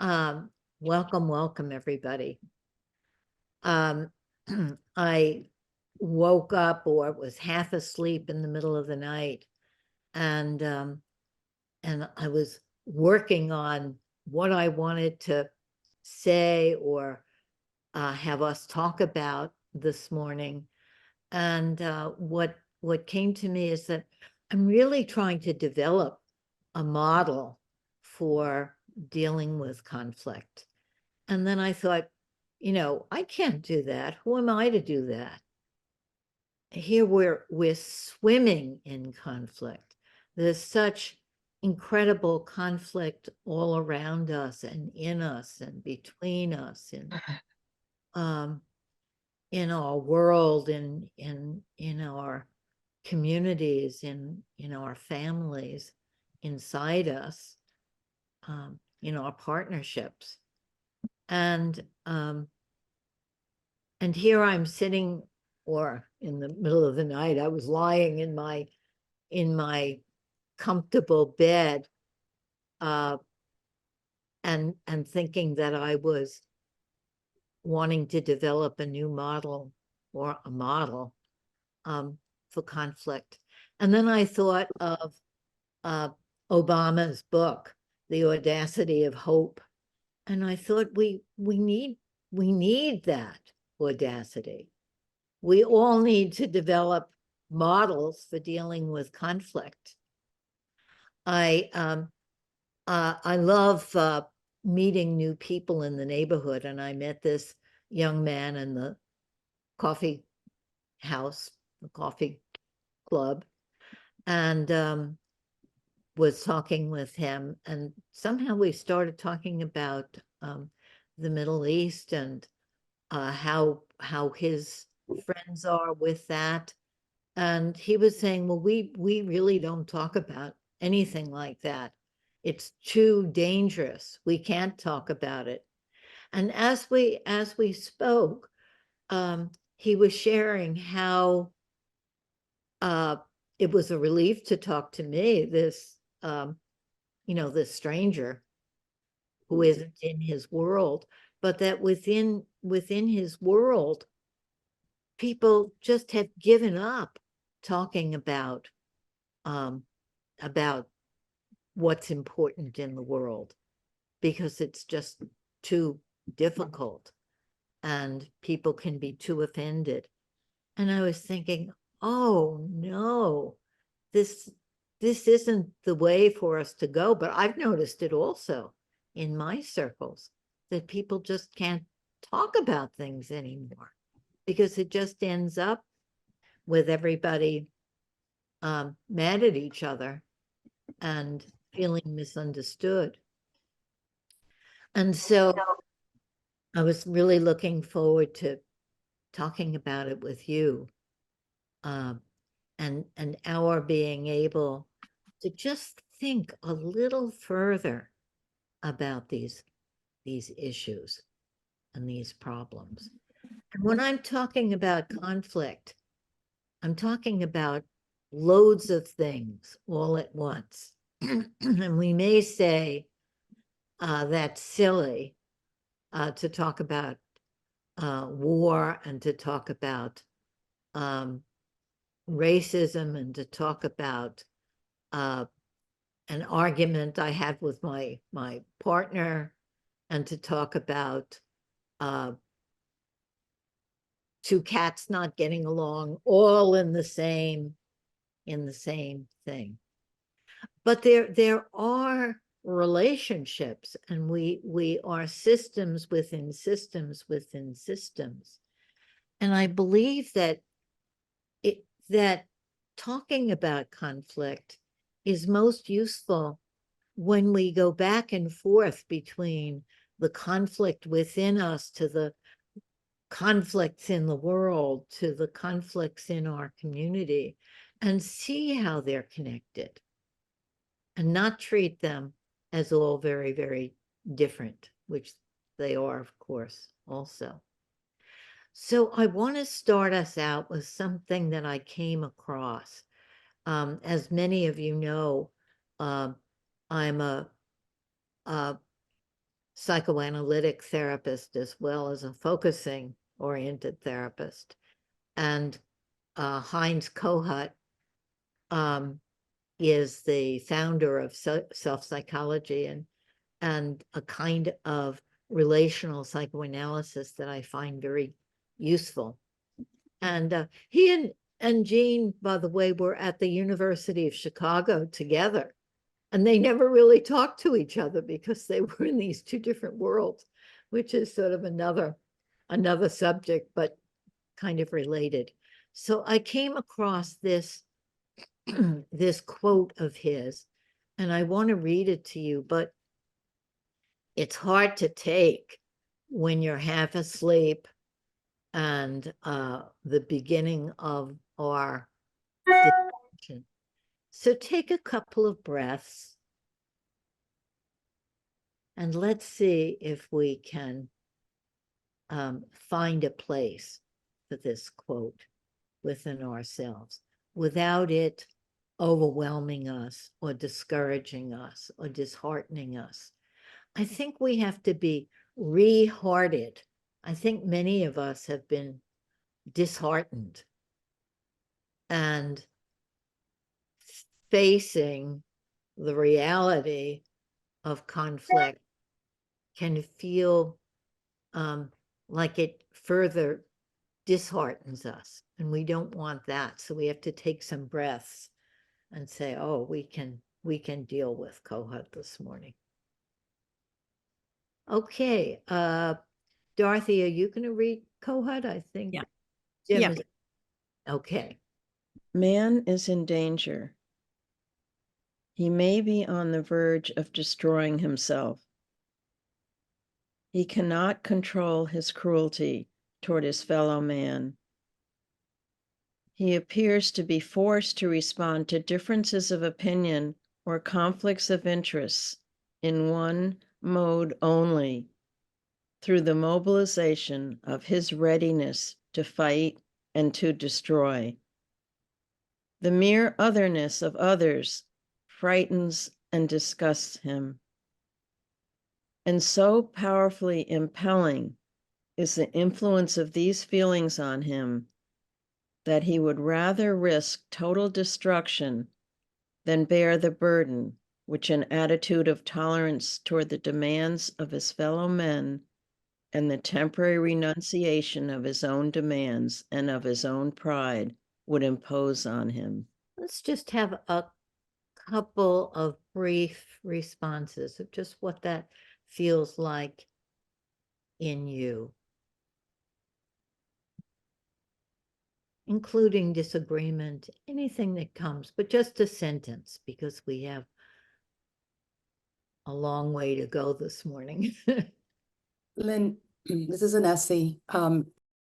Um, welcome, everybody. I woke up or was half asleep in the middle of the night, and I was working on what I wanted to say or have us talk about this morning. And what came to me is that I'm really trying to develop a model for dealing with conflict. And then I thought, I can't do that. Who am I to do that? Here we're swimming in conflict. There's such incredible conflict all around us and in us and between us um, in our world, in our communities, in our families, inside us, in our partnerships. And here I'm sitting, or in the middle of the night, I was lying in my comfortable bed, and thinking that I was wanting to develop a new model or a model for conflict. And then I thought of Obama's book, The Audacity of Hope. And I thought we need that audacity. We all need to develop models for dealing with conflict. I love meeting new people in the neighborhood, and I met this young man in the coffee house, the coffee club, and was talking with him, and somehow we started talking about the Middle East and how his friends are with that. And he was saying, well, we really don't talk about anything like that. It's too dangerous. We can't talk about it. And as we spoke, he was sharing how it was a relief to talk to me, this this stranger who isn't in his world, but that within his world, people just have given up talking about what's important in the world, because it's just too difficult and people can be too offended. And I was thinking, oh no, this isn't the way for us to go. But I've noticed it also in my circles, that people just can't talk about things anymore, because it just ends up with everybody mad at each other and feeling misunderstood. And so I was really looking forward to talking about it with you, and our being able to just think a little further about these issues and these problems. And when I'm talking about conflict, I'm talking about loads of things all at once. And we may say that's silly to talk about war, and to talk about racism, and to talk about an argument I had with my partner, and to talk about two cats not getting along, all in the same thing. But there are relationships, and we are systems within systems within systems. And I believe that that talking about conflict is most useful when we go back and forth between the conflict within us, to the conflicts in the world, to the conflicts in our community, and see how they're connected, and not treat them as all very, very different, which they are, of course, also. So I want to start us out with something that I came across. As many of you know, I'm a psychoanalytic therapist as well as a focusing oriented therapist. And Heinz Kohut is the founder of self-psychology and a kind of relational psychoanalysis that I find very useful. And he and Jean, by the way, were at the University of Chicago together. And they never really talked to each other because they were in these two different worlds, which is sort of another subject, but kind of related. So I came across this this quote of his, and I want to read it to you, but it's hard to take when you're half asleep and the beginning of our discussion. So take a couple of breaths and let's see if we can find a place for this quote within ourselves without it overwhelming us or discouraging us or disheartening us. I think we have to be re-hearted. I think many of us have been disheartened and facing the reality of conflict can feel like it further disheartens us, and we don't want that. So we have to take some breaths and say, oh, we can deal with Kohut this morning. Okay, Dorothy, are you going to read Kohut? I think yeah. Jim Yeah. is okay. Man is in danger. He may be on the verge of destroying himself. He cannot control his cruelty toward his fellow man. He appears to be forced to respond to differences of opinion or conflicts of interests in one mode only, through the mobilization of his readiness to fight and to destroy. The mere otherness of others frightens and disgusts him. And so powerfully impelling is the influence of these feelings on him that he would rather risk total destruction than bear the burden which an attitude of tolerance toward the demands of his fellow men and the temporary renunciation of his own demands and of his own pride would impose on him. Let's just have a couple of brief responses of just what that feels like in you, including disagreement, anything that comes, but just a sentence because we have a long way to go this morning. Lynn, this is an essay.